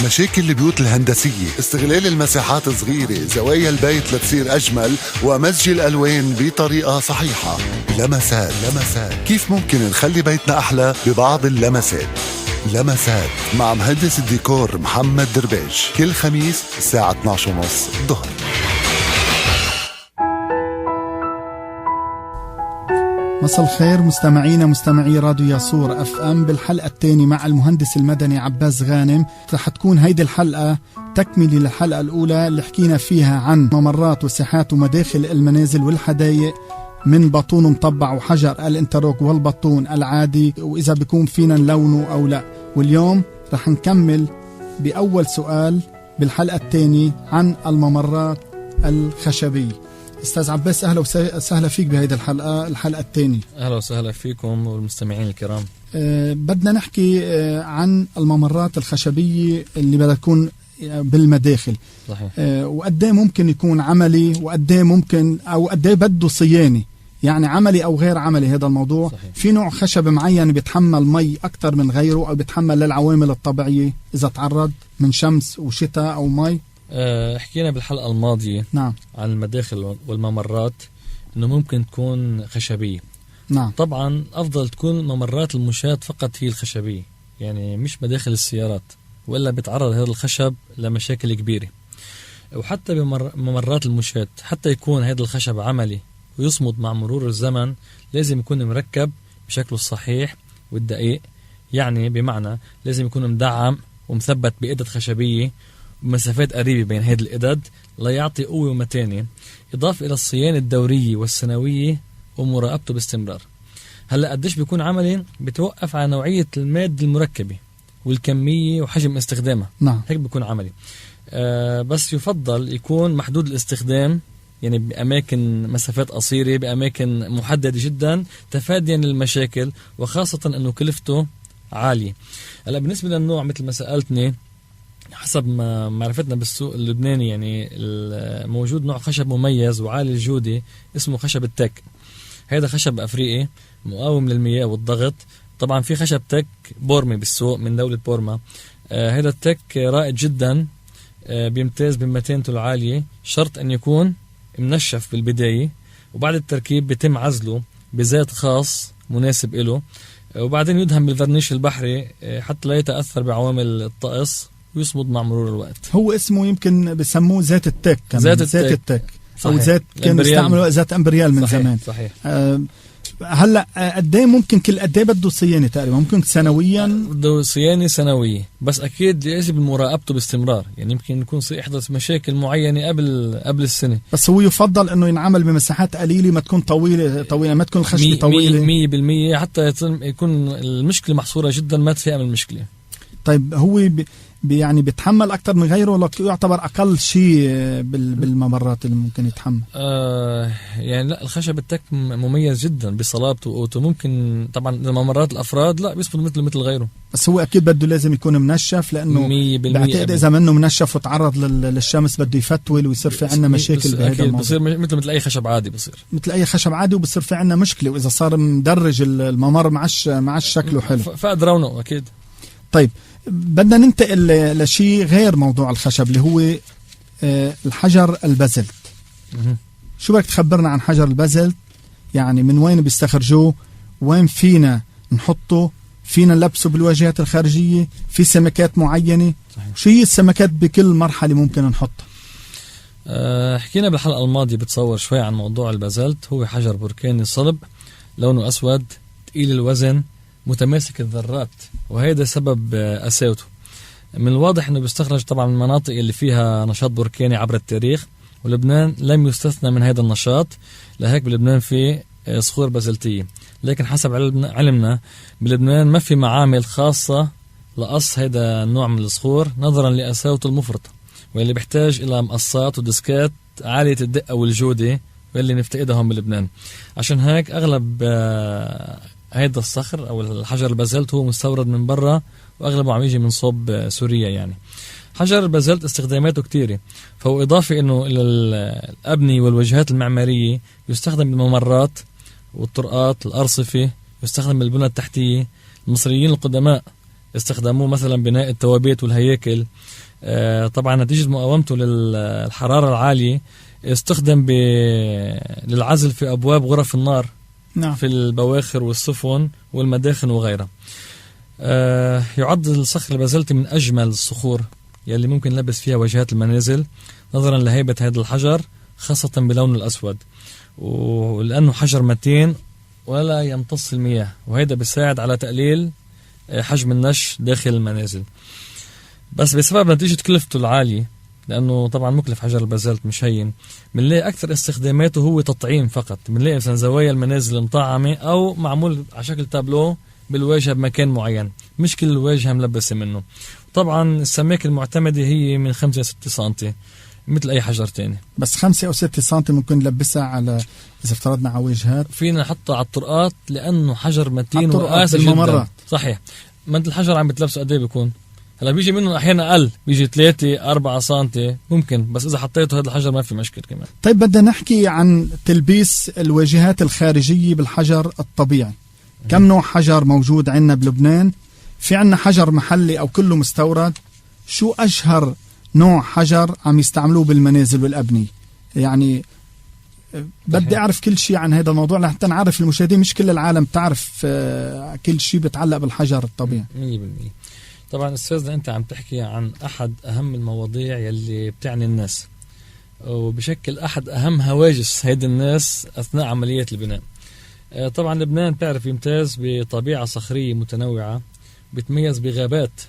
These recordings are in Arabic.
مشاكل البيوت الهندسية، استغلال المساحات صغيرة، زوايا البيت لتصير أجمل، ومزج الألوان بطريقة صحيحة. لمسات كيف ممكن نخلي بيتنا أحلى ببعض اللمسات. لمسات مع مهندس الديكور محمد دربيش، كل خميس الساعة 12:30 الظهر. مساء الخير مستمعينا مستمعي راديو ياسور اف ام. بالحلقة الثانية مع المهندس المدني عباس غانم. رح تكون هيدي الحلقة تكملة للحلقة الأولى اللي حكينا فيها عن ممرات وساحات ومداخل المنازل والحدائق من بطون مطبع وحجر الانتروك والبطون العادي، وإذا بيكون فينا نلونه أو لا. واليوم رح نكمل بأول سؤال بالحلقة الثانية عن الممرات الخشبية. استاذ عباس اهلا وسهلا فيك بهيدي الحلقه الثانيه. اهلا وسهلا فيكم والمستمعين الكرام. بدنا نحكي عن الممرات الخشبيه اللي بدها تكون بالمداخل. صحيح. وقد ايه ممكن يكون عملي وقد ايه ممكن او قد ايه بده صيانه، يعني عملي او غير عملي هذا الموضوع. صحيح. في نوع خشب معين بيتحمل مي اكثر من غيره او بيتحمل للعوامل الطبيعيه اذا تعرض من شمس وشتاء او مي. حكينا بالحلقة الماضية نعم عن المداخل والممرات انه ممكن تكون خشبية. نعم. طبعا افضل تكون ممرات المشاة فقط هي الخشبية، يعني مش مداخل السيارات، وإلا بتعرض هذا الخشب لمشاكل كبيرة. وحتى بممرات المشاة حتى يكون هذا الخشب عملي ويصمد مع مرور الزمن لازم يكون مركب بشكله الصحيح والدقيق، يعني بمعنى لازم يكون مدعم ومثبت بإدة خشبية بمسافات قريبة بين هذه الإدد ليعطي قوة ومتانة، إضافة إلى الصيانة الدورية والسنوية ومراقبته باستمرار. هلأ قديش بيكون عملي بتوقف على نوعية المادة المركبة والكمية وحجم استخدامها. نعم. هيك بيكون عملي. بس يفضل يكون محدود الاستخدام، يعني بأماكن مسافات قصيرة بأماكن محددة جدا تفاديا للمشاكل، وخاصة أنه كلفته عالية. هلأ بالنسبة للنوع مثل ما سألتني، حسب ما معرفتنا بالسوق اللبناني يعني موجود نوع خشب مميز وعالي الجودة اسمه خشب التك. هذا خشب أفريقي مقاوم للمياه والضغط. طبعا في خشب تك بورمي بالسوق من دولة بورما. هذا التك رائد جدا، بيمتاز بمتانته العالية، شرط أن يكون منشف بالبداية، وبعد التركيب بيتم عزله بزيت خاص مناسب له، وبعدين يدهن بالفرنيش البحري حتى لا يتأثر بعوامل الطقس ويصمد مع مرور الوقت. هو اسمه يمكن بسموه زيت التك كمان. زيت التك. أو زيت كان يستعملوا زيت أمبريال من صحيح. زمان. صحيح. هلا قد ايه ممكن كل قد ايه بده صيانه تقريبا؟ ممكن سنويا؟ بده صيانه سنويه، بس اكيد يجب مراقبته باستمرار، يعني يمكن يكون يحدث مشاكل معينه قبل السنه. بس هو يفضل انه ينعمل بمساحات قليله، ما تكون طويله ما تكون الخشبه طويله 100% حتى يكون المشكله محصوره جدا ما تفهم المشكله. طيب هو يعني بيتحمل أكتر من غيره ولا يعتبر أقل شيء بالممرات اللي ممكن يتحمل؟ يعني لا، الخشب التك مميز جدا بصلابته وقوته. ممكن طبعا الممرات الأفراد لا بيصمد مثل غيره، بس هو أكيد بده لازم يكون منشف، لأنه بعتقد إذا منه منشف وتعرض للشمس بده يفتول ويصير في عنا مشاكل بهذا الموضوع. بصير مثل أي خشب عادي، بصير مثل أي خشب عادي، وبصير في عنا مشكلة وإذا صار مدرج الممر معش شكله حلو، فقد رونه أكيد. طيب بدنا ننتقل لشيء غير موضوع الخشب اللي هو الحجر البازلت. شو بدك تخبرنا عن حجر البازلت؟ يعني من وين بيستخرجوه؟ وين فينا نحطه؟ فينا نلبسه بالواجهات الخارجية؟ في سمكات معينة؟ شو هي السمكات بكل مرحلة ممكن نحطها؟ حكينا بالحلقة الماضية بتصور شوي عن موضوع البازلت. هو حجر بركاني صلب، لونه أسود، تقيل الوزن، متماسك الذرات، وهذا سبب قساوته. من الواضح انه بيستخرج طبعا من المناطق اللي فيها نشاط بركاني عبر التاريخ، ولبنان لم يستثنى من هذا النشاط. لهيك بلبنان في صخور بازلتية، لكن حسب علمنا بلبنان ما في معامل خاصة لقص هذا النوع من الصخور نظرا لقساوته المفرطة، واللي بيحتاج الى مقصات وديسكات عالية الدقة والجودة واللي نفتقدهم بلبنان. عشان هيك اغلب هيدا الصخر او الحجر البازلت هو مستورد من برا، واغلبه عم يجي من صوب سوريا. يعني حجر البازلت استخداماته كتيرة، فهو اضافه انه الى الابنية والواجهات المعمارية يستخدم بالممرات والطرقات، الارصفة، يستخدم بالبنى التحتية. المصريين القدماء استخدموه مثلا بناء التوابيت والهياكل. طبعا نتيجة مقاومته للحرارة العالية استخدم للعزل في أبواب غرف النار. نعم. في البواخر والسفن والمداخن وغيرها. يعد الصخر البازلتي من أجمل الصخور يلي ممكن نلبس فيها واجهات المنازل نظرا لهيبة هذا الحجر، خاصة بلونه الأسود، ولأنه حجر متين ولا يمتص المياه، وهذا بيساعد على تقليل حجم النش داخل المنازل. بس بسبب نتيجة كلفته العالية، لأنه طبعا مكلف حجر البازلت مش هين، بنلاقي أكثر استخداماته هو تطعيم فقط. بنلاقي مثلا زوايا المنازل مطعمة أو معمول على شكل تابلو بالواجهة بمكان معين، مش كل الواجهة ملبسة منه. طبعا السماكة المعتمدة هي من 5 ل 6 سنتي مثل أي حجر تاني. بس 5 أو 6 سنتي ممكن نلبسها على، إذا افترضنا على واجهات فينا نحطها على الطرقات لأنه حجر متين وقاسي وقاسي جدا. صحيح. ما انت الحجر عم بتلبسه قد ايه بيكون؟ هلا بيجي منه احيانا اقل، بيجي 3-4 سنتي ممكن، بس اذا حطيته هذا الحجر ما في مشكله كمان. طيب بدنا نحكي عن تلبيس الواجهات الخارجيه بالحجر الطبيعي. كم نوع حجر موجود عندنا بلبنان؟ في عندنا حجر محلي او كله مستورد؟ شو اشهر نوع حجر عم يستعملوه بالمنازل والابنيه؟ يعني بدي أعرف كل شيء عن هذا الموضوع لحتى نعرف المشاهدين، مش كل العالم تعرف كل شيء بتعلق بالحجر الطبيعي. 100%. طبعا أستاذنا أنت عم تحكي عن أحد أهم المواضيع يلي بتعني الناس، وبشكل أحد أهم هواجس هيدا الناس أثناء عملية البناء. طبعا لبنان بتعرف يمتاز بطبيعة صخرية متنوعة، بتميز بغابات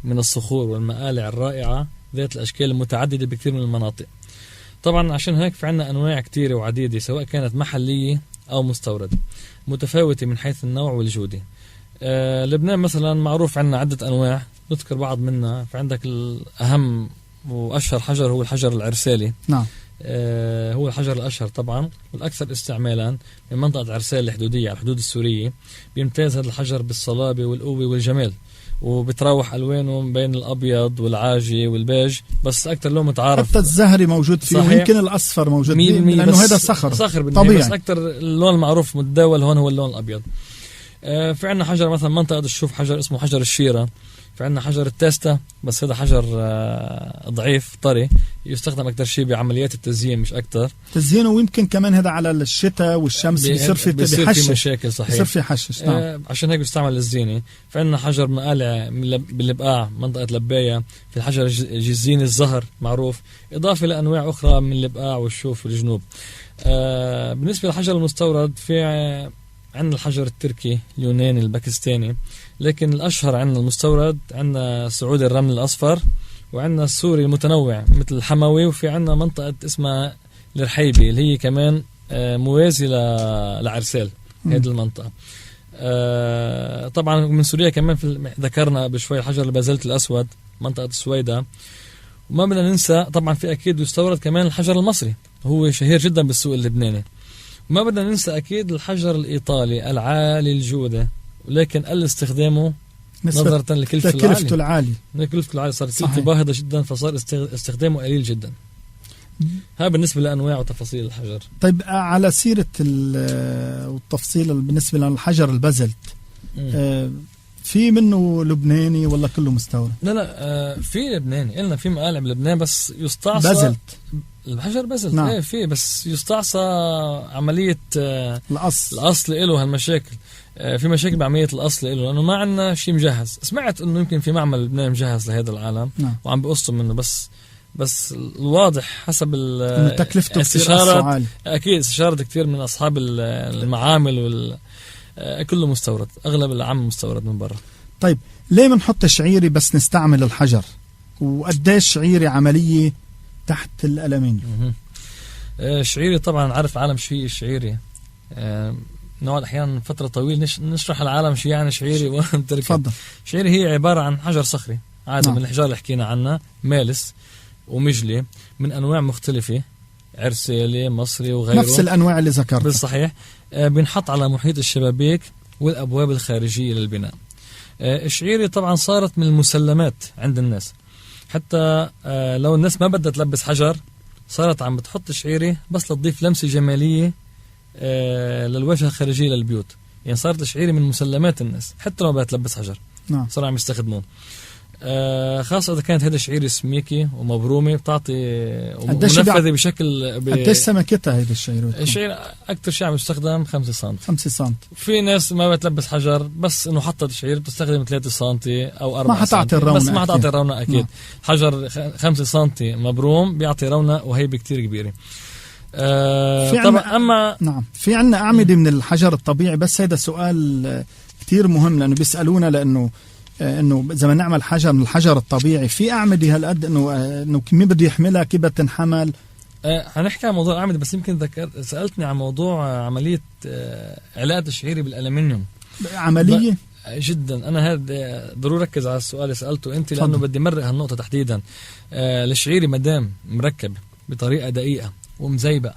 من الصخور والمقالع الرائعة ذات الأشكال المتعددة بكثير من المناطق. طبعا عشان هيك في عنا أنواع كتيرة وعديدة، سواء كانت محلية أو مستوردة، متفاوتة من حيث النوع والجودة. لبنان مثلا معروف عنا عدة أنواع، نذكر بعض منها. فعندك الأهم وأشهر حجر هو الحجر العرسالي. نعم. هو الحجر الأشهر طبعا والأكثر استعمالا من منطقة عرسال الحدودية على الحدود السورية. بيمتاز هذا الحجر بالصلابة والقوة والجمال، وبتراوح ألوانه بين الأبيض والعاجي والبيج، بس أكثر لون متعارف. حتى الزهري موجود فيه، ويمكن الأصفر موجود فيه لأنه هذا صخر طبيعي، بس أكثر اللون المعروف متداول هون هو اللون الأبيض. في عنا حجر مثلا منطقة الشوف، حجر اسمه حجر الشيرة. في عنا حجر التاستا، بس هذا حجر ضعيف طري، يستخدم أكثر شيء بعمليات التزيين مش أكثر تزيينه، ويمكن كمان هذا على الشتاء والشمس بيصير في مشاكل. صحيح، بيصير في حشش. نعم. عشان هيك بيستعمل للزينة. في عنا حجر مقالع باللبقاع منطقة لباية، في الحجر جزين الزهر معروف، إضافة لأنواع أخرى من اللبقاع والشوف والجنوب. بالنسبة للحجر المستورد، في عندنا الحجر التركي، اليوناني، الباكستاني، لكن الأشهر عندنا المستورد عندنا سعودي الرمل الأصفر، وعندنا السوري المتنوع مثل الحموي، وفي عندنا منطقة اسمها الرحيبي اللي هي كمان موازي لعرسال هذه المنطقة. طبعا من سوريا كمان ذكرنا بشوي الحجر البازلت الأسود منطقة السويدة. وما بدنا ننسى طبعا في أكيد يستورد كمان الحجر المصري، هو شهير جدا بالسوق اللبناني. وما بدنا ننسى أكيد الحجر الإيطالي العالي الجودة، ولكن قل استخدامه نظرا لكلفته العالية. كلفته العالية صارت كلفته باهظة جدا، فصار استخدامه قليل جدا. هذا بالنسبة لأنواع وتفاصيل الحجر. طيب على سيرة والتفصيل بالنسبة للحجر البازلت، في منه لبناني ولا كله مستورد؟ لا في لبناني، قلنا في مقالع بلبنان بس يستعصى بازلت، الحجر بازلت. نعم. ايه في، بس يستعصى عملية الأصل له هالمشاكل. في مشاكل بعملية الأصل له، لأنه ما عندنا شيء مجهز. سمعت إنه يمكن في معمل لبنان مجهز لهذا العالم. نعم. وعم بيقصوا منه، بس الواضح حسب تكلفته كثير أكيد استشارة كثير من أصحاب المعامل كله مستورد، أغلب العام مستورد من برا. طيب ليه منحط شعيري بس نستعمل الحجر؟ وقديش شعيري عملية تحت الألمنيوم؟ شعيري طبعا عارف العالم شيء الشعيري. نقعد أحيانا فترة طويلة نشرح العالم شيء يعني شعيري ونترك. شعيري هي عبارة عن حجر صخري عادي. نعم. من الحجار اللي حكينا عنها، مالس ومجلي من أنواع مختلفة، عرسالي، مصري وغيره، نفس الأنواع اللي ذكرتها. بالصحيح. بنحط على محيط الشبابيك والأبواب الخارجية للبناء. الشعيري طبعا صارت من المسلمات عند الناس، حتى لو الناس ما بدها تلبس حجر صارت عم بتحط شعيري بس لتضيف لمسة جمالية للواجهة الخارجية للبيوت. يعني صارت الشعيري من مسلمات الناس حتى لو بدها تلبس حجر. نعم. صار عم يستخدمون. خاصة إذا كانت هذا شعير سميكي ومبرومة بتعطي ومنفذة بشكل قديش سمكتها هيدا الشعير؟ الشعير أكتر شيء عم يستخدم 5 سم. 5 سم. في ناس ما بتلبس حجر بس إنه حطت الشعير بتستخدم 3 سم أو 4 سم. ما حتعطي الرونق، بس ما حتعطي الرونق أكيد. نعم. حجر 5 سم مبروم بيعطي رونق وهي كتير كبيرة. طبعا أما نعم في عنا أعمدة من الحجر الطبيعي، بس هذا سؤال كتير مهم لأنه بيسألونا، لأنه انه اذا بدنا نعمل حجر من الحجر الطبيعي في اعمده هالقد انه مين بده يحملها، كيف تنحمل؟ هنحكي عن موضوع الاعمده، بس يمكن سالتني عن موضوع عمليه علاقه الشعيري بالالمنيوم. عمليه جدا. انا هذا ضروري ركز على السؤال اللي سالته انت، لانه بدي مرق هالنقطه تحديدا. الشعيري مدام مركب بطريقه دقيقه ومزيبق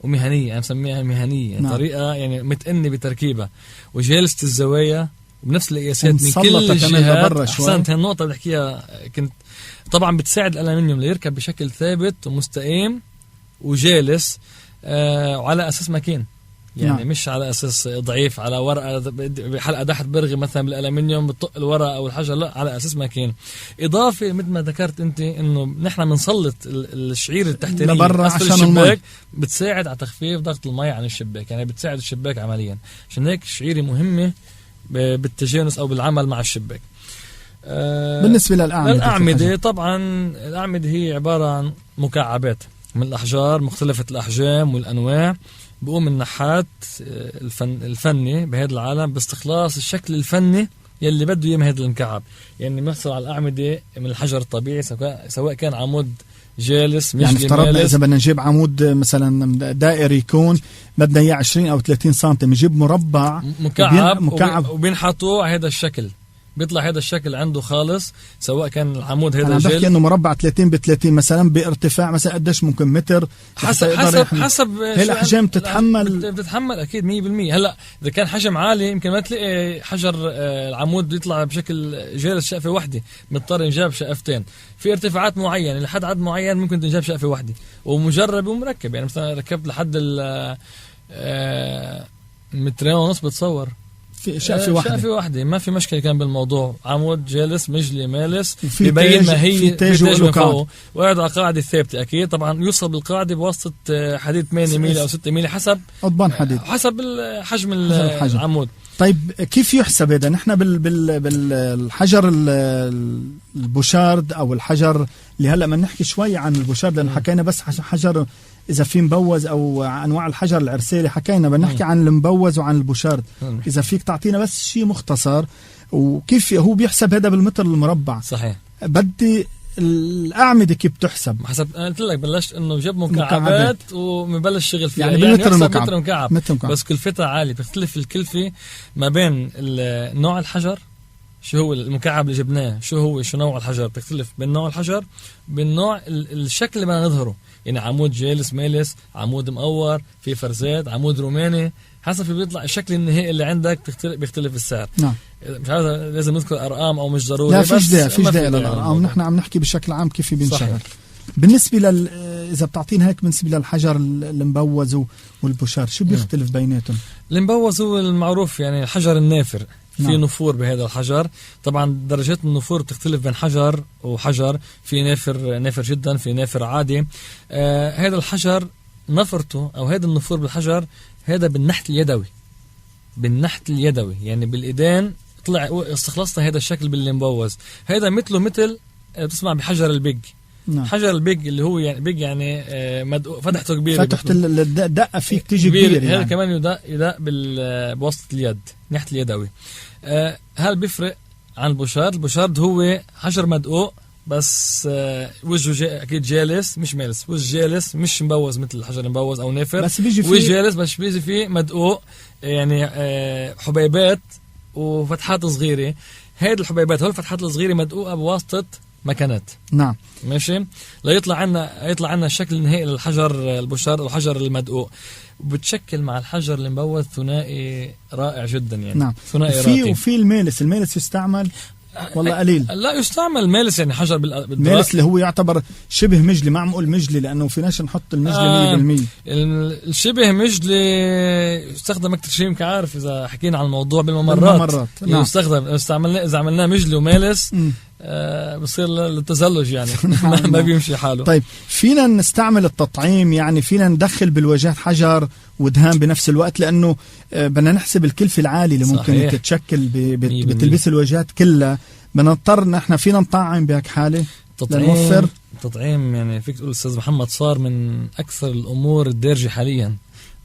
ومهنيه، انا مسميها مهنيه. نعم. طريقه يعني متأني بتركيبها وجالسه الزوايا وبنفس القياسات من كل الجهات. احسنت، هالنقطه اللي بحكيها كنت. طبعا بتساعد الالمنيوم ليركب بشكل ثابت ومستقيم وجالس وعلى اساس مكين، يعني نعم. مش على اساس ضعيف على ورقه بحلقه تحت برغي مثلا بالالمنيوم بتطق الورقه او الحجر، لا، على اساس مكين. اضافه مثل ما ذكرت انت انه نحن بنسلط الشعير التحتاني لبرا عشان الشباك، بتساعد على تخفيف ضغط المي عن الشباك، يعني بتساعد الشباك عمليا. عشان هيك الشعيري مهمه بالتجانس او بالعمل مع الشباك. بالنسبه للأعمدة طبعا الأعمدة هي عبارة عن مكعبات من الأحجار مختلفة الأحجام والأنواع. بقوم النحات الفني بهذا العالم باستخلاص الشكل الفني يلي بده اياه من هذا المكعب. يعني مثلا على الأعمدة من الحجر الطبيعي سواء كان عمود جالس مش يعني افترضنا اذا بدنا نجيب عمود مثلا دائري يكون بدنا اياه 20 او 30 سم، نجيب مربع مكعب وبينحطوه على هذا الشكل، بيطلع هذا الشكل عنده خالص. سواء كان العمود هذا الجل، انا بحكي انه مربع 30 ب30 مثلا بارتفاع مثلا قديش ممكن متر، حسب هي الاحجام بتتحمل اكيد 100%. هلا اذا كان حجم عالي يمكن ما تلاقي حجر العمود يطلع بشكل جالس شقفه واحده، مضطر ينجاب شقفتين. في ارتفاعات معينه لحد عدد معين ممكن تنجاب شقفه واحده ومجرب ومركب. يعني مثلا ركبت لحد 2.5 متر بتصور في شقفة واحدة ما في مشكلة كان بالموضوع. عمود جالس مجلي مالس ببين ما هي تاج من فوق وقاعد على قاعدة ثابتة. أكيد طبعا يوصل بالقاعدة بواسطة حديد 8 ميلي أو 6 ميلي حسب قضبان حديد حسب حجم العمود. طيب كيف يحسب هذا؟ نحن بالحجر البوشارد أو الحجر اللي هلأ ما نحكي شوي عن البوشارد لأن حكينا بس حجر إذا في مبوز أو أنواع الحجر العرسيلي حكينا، بنحكي عن المبوز وعن البوشارد. إذا فيك تعطينا بس شيء مختصر وكيف هو بيحسب هذا بالمتر المربع؟ صحيح. بدي الأعمدة كيف بتحسب؟ حسب أنا قلت لك بلشت إنه جاب مكعبات ومبلش شغل فيها، يعني بالمتر متر مكعب بس كلفتها عالية. بتختلف الكلفة ما بين نوع الحجر، شو هو المكعب اللي جبناه، شو نوع الحجر، بتختلف بين نوع الحجر بين نوع الشكل اللي بدنا نظهره. يعني عمود جالس مالس، عمود مقور، في فرزات، عمود روماني، حسب بيطلع الشكل النهائي اللي عندك بيختلف السعر. نعم. مش عارف لازم نذكر ارقام او مش ضروري. لا فيش داعي للارقام، نحن عم نحكي بشكل عام كيف بينشغل. بالنسبه اذا بتعطينا هيك بالنسبه للحجر المبوز والبوشار شو بيختلف بيناتهم؟ المبوز هو المعروف يعني الحجر النافر. في نفور بهذا الحجر. طبعا درجات النفور بتختلف بين حجر وحجر. في نافر جدا، في نافر عادي. هذا الحجر نفرته او هذا النفور بالحجر هذا بالنحت اليدوي يعني بالايدين طلع استخلصنا هذا الشكل باللي مبوز. هذا مثل بتسمع بحجر البيج. نعم. حجر البيج اللي هو يعني بيج يعني فتحته كبيره، فتحت الدقه فيك تيجي كبيره هذا يعني. كمان يدق بواسطه اليد، نحت اليدوي. هل بيفرق عن البوشارد؟ البوشارد هو حجر مدقوق بس وجهه اكيد جالس مش مالس، وجه جالس مش مبوز مثل الحجر المبوز او نافر، بس بيجي وجه جالس بس بيجي فيه مدقوق يعني حبيبات وفتحات صغيره. هذه الحبيبات والفتحات الصغيره مدقوقه بواسطه مكانات. نعم ماشي، يطلع عنا الشكل النهائي للحجر البوشارد او الحجر المدقوق، وبتشكل مع الحجر المبوز ثنائي رائع جدا يعني. نعم. ثنائي رائع. وفي المالس يستعمل والله قليل؟ لا يستعمل مالس، يعني حجر مالس اللي هو يعتبر شبه مجلي، معمول مجلي، لأنه فيناش نحط المجلي 100%. الشبه مجلي يستخدم أكثر شيء، يمكن عارف إذا حكينا عن الموضوع بالممرات نعم. يستخدم إذا عملناه مجلي ومالس بصير للتزلج يعني ما بيمشي حاله. طيب فينا نستعمل التطعيم، يعني فينا ندخل بالواجهات حجر ودهان بنفس الوقت، لأنه بدنا نحسب الكلفة العالية اللي ممكن تتشكل بتلبيس الواجهات كلها، بدنا نضطر نحن فينا نطعم بهيك حالة لنوفر. التطعيم يعني فيك تقول أستاذ محمد صار من أكثر الأمور الدارجة حاليا،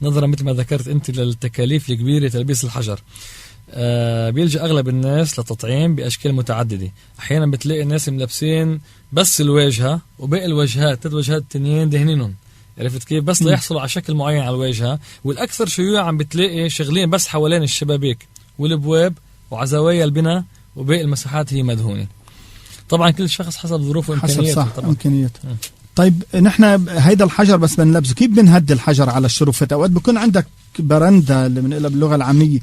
نظرا مثل ما ذكرت أنت للتكاليف الكبيرة تلبيس الحجر. بيلجأ أغلب الناس للتطعيم بأشكال متعددة. أحيانا بتلاقي الناس ملبسين بس الواجهة وباقي الواجهات 3 واجهات تانيين دهنينهم، عرفت كيف؟ بس ليحصلوا على شكل معين على الواجهة. والأكثر شيوعا بتلاقي شغلين بس حوالين الشبابيك والابواب وعلى زوايا البناء، وباقي المساحات هي مدهونة. طبعا كل شخص حسب ظروفه وإمكانياته. صح، إمكانياته. طيب نحن هيدا الحجر بس بنلبسه، كيف بنهدي الحجر على الشرفات؟ أوقات بكون عندك برندة اللي بنقولها باللغة العامية،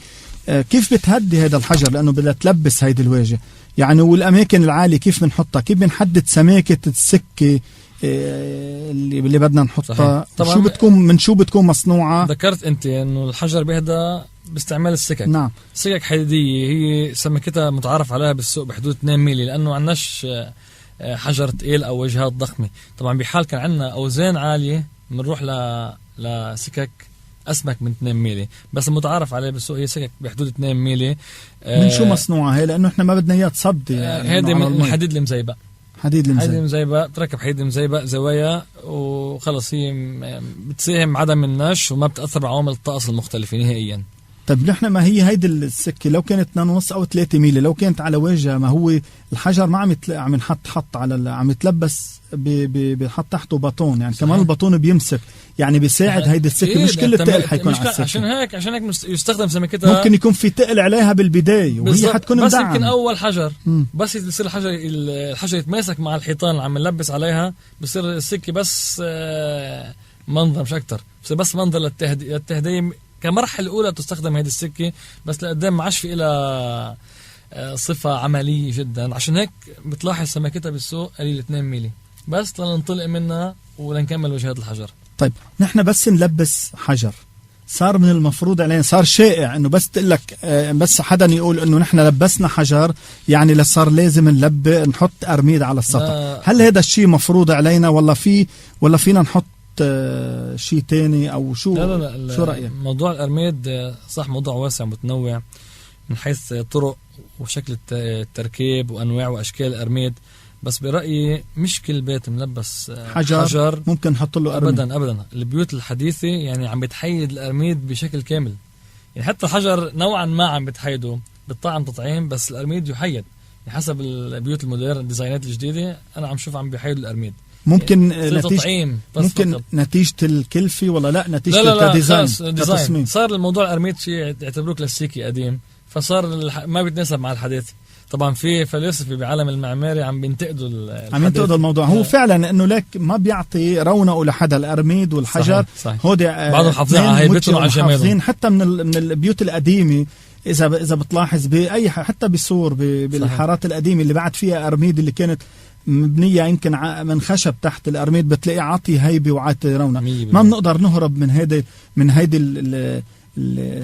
كيف بتهدي هذا الحجر؟ لأنه بدها تلبس هيدي الواجهة يعني، والأماكن العالية كيف بنحطها؟ كيف بنحدد سماكة السكة اللي بدنا نحطها؟ شو بتكون مصنوعة؟ ذكرت أنت إنه الحجر بيهدى باستعمال السكك. نعم. سكك حديدية هي سمكتها متعارف عليها بالسوق بحدود 2 ميلي، لأنه عندناش حجر تقيل أو واجهات ضخمة. طبعا بحال كان عندنا أوزان عالية بنروح لسكك أسمك من 2 ميلي، بس المتعارف عليه بالسوق هي سكك بحدود 2 ميلي. من شو مصنوعة هي؟ لأنه إحنا ما بدنا إياه تصدي يعني. هذه من حديد المزيبق. حديد المزيبق تركب حديد المزيبق زوايا وخلص، هي بتساهم عدم النش وما بتأثر بعوامل الطقس المختلفة نهائيا. طيب نحن ما هي هيدي السكة لو كانت 2.5 أو 3 ميلي، لو كانت على واجهة، ما هو الحجر ما عم ينحط على عم يتلبس بحط تحته بطون يعني. صحيح. كمان البطون بيمسك يعني بيساعد هيدي السكة، مش كل التقل حيكون على السكة. عشان هيك يستخدم سمكتها. ممكن يكون في تقل عليها بالبداية وهي حتكون بس مدعم. يمكن أول حجر بس يصير الحجر يتماسك مع الحيطان اللي عم نلبس عليها، بصير السكة بس منظر مش أكتر، بصير بس منظر للتهديم. كمرحلة الأولى تستخدم هذه السكة، بس لقدام ما عادش في إلى صفة عملية جدا. عشان هيك بتلاحظ سمكتها بالسوق قليل 2 ميلي بس لننطلق منها ولنكمل وجهات الحجر. طيب نحن بس نلبس حجر، صار من المفروض علينا، صار شائع انه بس تقول لك بس حدا يقول انه نحن لبسنا حجر يعني صار لازم نحط أرميد على السطح. هل هذا الشيء مفروض علينا ولا فينا نحط شيء تاني او شو؟ لا شو رأيك؟ موضوع الأرميد صح موضوع واسع متنوع من حيث طرق وشكل التركيب وأنواع وأشكال الأرميد، بس برأيي مش كل بيت ملبس حجر ممكن نحط له أرميد. أبدا. البيوت الحديثة يعني عم بتحيد الأرميد بشكل كامل، يعني حتى الحجر نوعا ما عم بتحيده بالطعم تطعيم، بس الأرميد يحيد يعني حسب البيوت المودرن الديزاينات الجديدة. أنا عم شوف عم بيحيدوا الأرميد. ممكن نتيجة الكلفة ولا لا نتيجة الديزاين كتصميم؟ صار الموضوع الأرميد شيء يعتبروه كلاسيكي قديم، فصار ما بيتناسب مع الحداثة. طبعا في فلاسفة بعالم المعماري عم بينتقدوا الموضوع. هو فعلا انه لك ما بيعطي رونقه لحدا الارميد والحجر. صحيح. هودي بعضهم حافظين على هيبتهم وعلى جمالهم، حتى من البيوت القديمة. اذا بتلاحظ باي حتى بسور بالحارات القديمة اللي بعد فيها ارميد اللي كانت مبنية يمكن من خشب تحت الأرميد، بتلاقي عاطي هيبة وعاطي رونق. ما بنقدر نهرب من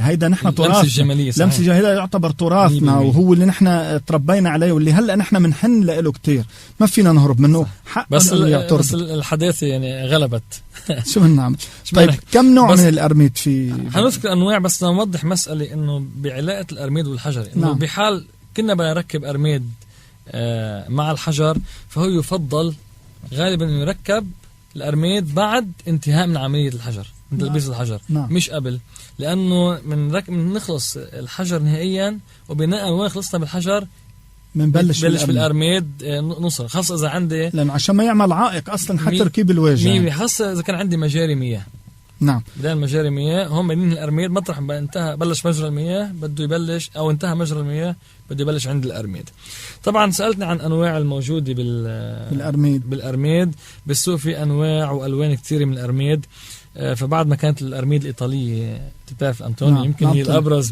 هيدا نحن تراث. لمس الجمالية هذا يعتبر تراثنا وهو اللي نحن تربينا عليه واللي هلا نحن منحن له كتير، ما فينا نهرب منه. بس الحداثة يعني غلبت. شو بنعمل؟ طيب كم نوع من الأرميد في؟ حنذكر أنواع بس نوضح مسألة إنه بعلاقة الأرميد والحجر، إنه بحال كنا بنركب أرميد مع الحجر، فهو يفضل غالبا يركب الأرميد بعد انتهاء من عملية الحجر، من تلبيس الحجر. مش قبل، لأنه من نخلص الحجر نهائيا، وبناء وين خلصنا بالحجر بنبلش بالأرميد نوصل، خاصة إذا عندي لأنه عشان ما يعمل عائق أصلا حتى تركيب الواجهة، خاصة إذا كان عندي مجاري مياه. نعم. بدال مجاري مياه هم بنين الأرميد مطرح ما انتهى بلش مجرى المياه بده يبلش، أو انتهى مجرى المياه بده يبلش عند الأرميد. طبعا سألتني عن أنواع الموجودة بالأرميد بالسوق. في أنواع وألوان كثيرة من الأرميد. فبعد ما كانت الأرميد الإيطالية تعرف أنطوني يمكن هي الأبرز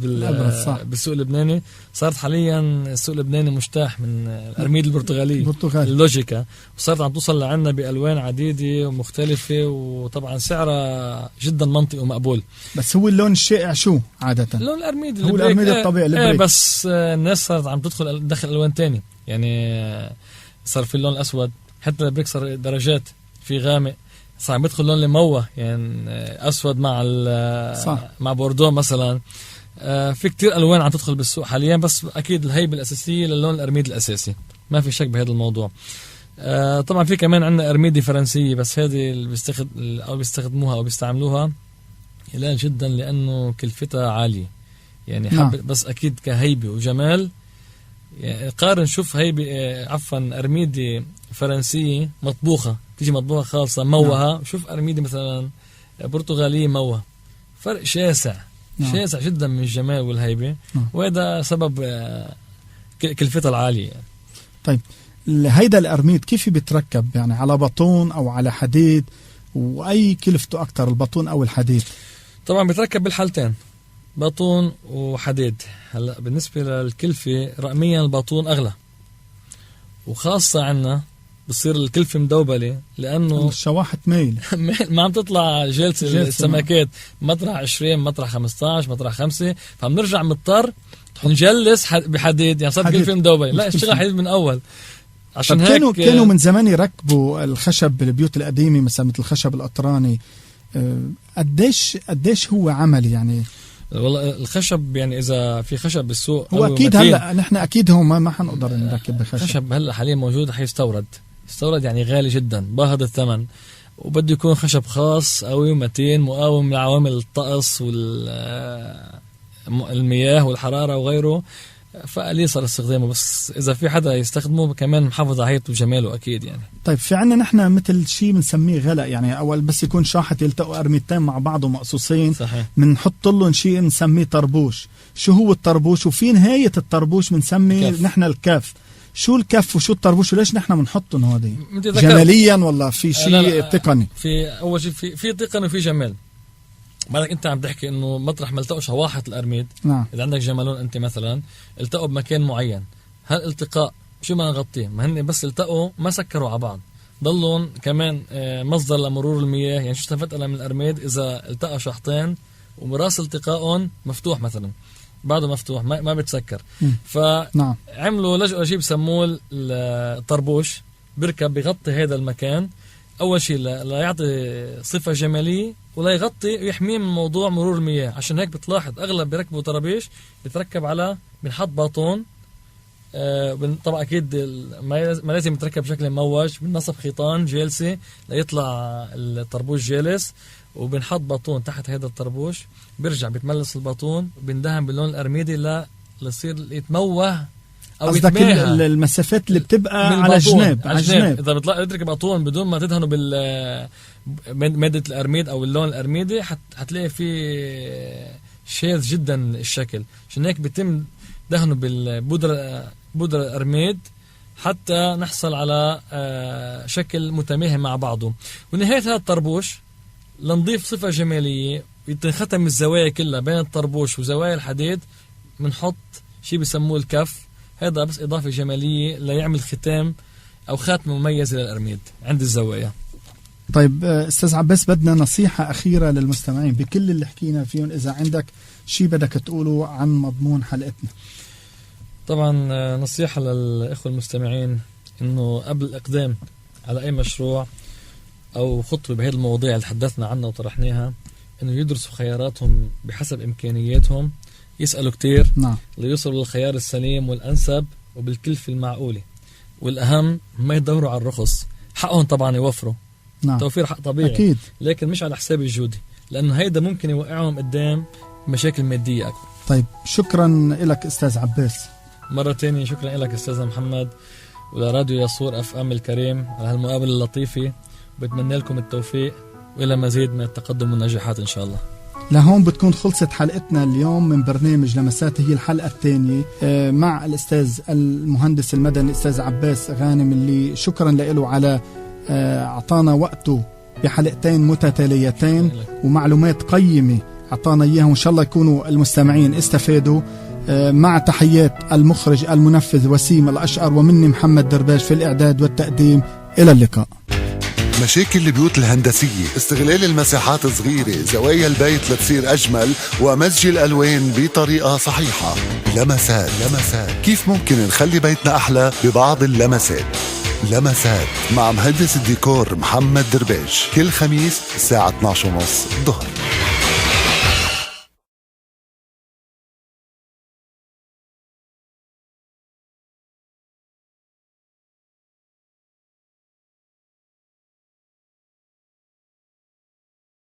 بالسوق اللبناني، صارت حاليا السوق اللبناني مجتاح من الأرميد البرتغالية اللوجيكا، وصارت عم توصل لعنا بألوان عديدة ومختلفة، وطبعا سعرها جدا منطقي ومقبول. بس هو اللون الشائع شو عادة؟ لون الأرميد هو الأرميد الطبيعي بس الناس صارت عم تدخل ألوان تاني، يعني صار في اللون الأسود، حتى البريك صار درجات، في غامق، صار بيدخل لون الموه يعني اسود مع بوردو مثلا. في كتير الوان عم تدخل بالسوق حاليا، بس اكيد الهيبه الاساسيه للون الارميد الاساسي، ما في شك بهذا الموضوع. طبعا في كمان عندنا ارميدي فرنسيه، بس هذه اللي بيستخدموها او بيستعملوها قليل جدا لانه كلفتها عاليه يعني. بس اكيد كهيبه وجمال يعني قارن، شوف هيبه ارميدي فرنسيه مطبوخه، تيجي مطبوخة خالصة موهة، شوف أرميدي مثلا برتغالية موهة، فرق شاسع شاسع جدا من الجمال والهيبة، وهذا سبب كلفتها العالية يعني. طيب هيدا الأرميد كيف بيتركب يعني، على بطون أو على حديد، وأي كلفته أكتر البطون أو الحديد؟ طبعا بيتركب بالحالتين، بطون وحديد. هلا بالنسبة للكلفة رقميا البطون أغلى، وخاصة عنا بصير الكلفة مدوبلة لأنه الشواحة ميل ما عم تطلع جلسة السمكات، مطرح 20 مطرح 15 مطرح 5، فبنرجع مضطر نجلس بحديد، يعني صار كلفة مدوبلة. لا اشتغل حديد من أول. عشان هيك كانوا من زمان يركبوا الخشب بالبيوت القديمة مثلا مثل الخشب القطراني. قديش هو عملي يعني؟ والله الخشب يعني إذا في خشب بالسوق هو أكيد هلا نحن أكيد هو ما حنقدر نركب بخشب. خشب هلا حاليا موجود حيستورد يعني غالي جدا باهظ الثمن، وبده يكون خشب خاص قوي ومتين مقاوم لعوامل الطقس والمياه والحرارة وغيره، فقليل صار استخدامه. بس إذا في حدا يستخدمه كمان محافظ على هيئته وجماله أكيد يعني. طيب في عنا نحن مثل شيء بنسميه غلق، يعني أول بس يكون شاحط يلتقوا أرميتين مع بعض ومقصوصين، بنحط لهم شيء بنسميه طربوش. شو هو الطربوش؟ وفي نهاية الطربوش بنسمي نحن الكف. شو الكف وشو الطربوش وليش نحن بنحطهم هذه؟ جماليا ولا في شيء تقني؟ في أول شيء في تقني وفي جمال. بعدك انت عم تحكي انه مطرح ما التقوا شواحة الارميد، اذا عندك جمالون انت مثلا التقوا بمكان معين، هالالتقاء شو ما نغطيه، ما هن بس التقوا ما سكروا على بعض، ضلون كمان مصدر لمرور المياه. يعني شو استفدت انا من الارميد؟ اذا التقى شحطين وراس التقائهم مفتوح مثلا، بعده مفتوح ما بتسكر، فعملوا لجأوا شيء بسموه الطربوش، بركب بيغطي هذا المكان. أول شيء لا يعطي صفة جمالية ولا يغطي ويحميه من موضوع مرور المياه. عشان هيك بتلاحظ أغلب بيركبوا طرابيش بيتركب على بنحط باطون. طبعا أكيد ما لازم يتركب بشكل موج، بنصب خيطان جالسة ليطلع الطربوش جالس، وبنحط باطون تحت هذا الطربوش، بيرجع بيتملس الباطون وبندهن باللون الأرميدي ليصير يتموه او يتماهى. المسافات اللي بتبقى على جناب اذا بتلاقي تركب اطول بدون ما تدهنه مادة الارميد او اللون الارميدي حتلاقي فيه شاذ جدا الشكل. عشان هيك بيتم دهنه بالبودرة الارميد حتى نحصل على شكل متماهي مع بعضه. ونهاية هذا الطربوش لنضيف صفة جمالية يتنختم الزوايا كلها بين الطربوش وزوايا الحديد، بنحط شيء بيسموه الكف. هذا بس إضافة جمالية ليعمل ختام أو خاتمة مميزة للأرميد عند الزوايا. طيب أستاذ عباس، بدنا نصيحة أخيرة للمستمعين بكل اللي حكينا فيهم، إذا عندك شيء بدك تقوله عن مضمون حلقتنا. طبعا نصيحة للإخوة المستمعين إنه قبل الإقدام على أي مشروع أو خطوة بهذه المواضيع اللي تحدثنا عنها وطرحناها، إنه يدرسوا خياراتهم بحسب إمكانياتهم، يسألوا كتير ليوصلوا للخيار السليم والأنسب وبالكلفة المعقولة، والأهم ما يدوروا على الرخص. حقهم طبعا يوفروا، توفير حق طبيعي أكيد، لكن مش على حساب الجودة، لأنه هيدا ممكن يوقعهم قدام مشاكل مادية أكبر. طيب شكرا لك أستاذ عباس. مرة تانية شكرا لك أستاذ محمد، ولراديو يسور FM الكريم على هالمقابلة اللطيفة، وبتمنى لكم التوفيق وإلى مزيد من التقدم والنجاحات إن شاء الله. لهون بتكون خلصت حلقتنا اليوم من برنامج لمسات، هي الحلقة الثانية مع الأستاذ المهندس المدني الأستاذ عباس غانم، اللي شكرا له على أعطانا وقته بحلقتين متتاليتين ومعلومات قيمة أعطانا إياها، وإن شاء الله يكونوا المستمعين استفادوا. مع تحيات المخرج المنفذ وسيم الأشقر، ومني محمد درباش في الإعداد والتقديم. إلى اللقاء. مشاكل البيوت الهندسية، استغلال المساحات صغيرة، زوايا البيت لتصير أجمل، ومزج الألوان بطريقة صحيحة. لمسات كيف ممكن نخلي بيتنا أحلى ببعض اللمسات. لمسات مع مهندس الديكور محمد درباش، كل خميس الساعة 12:30 الظهر.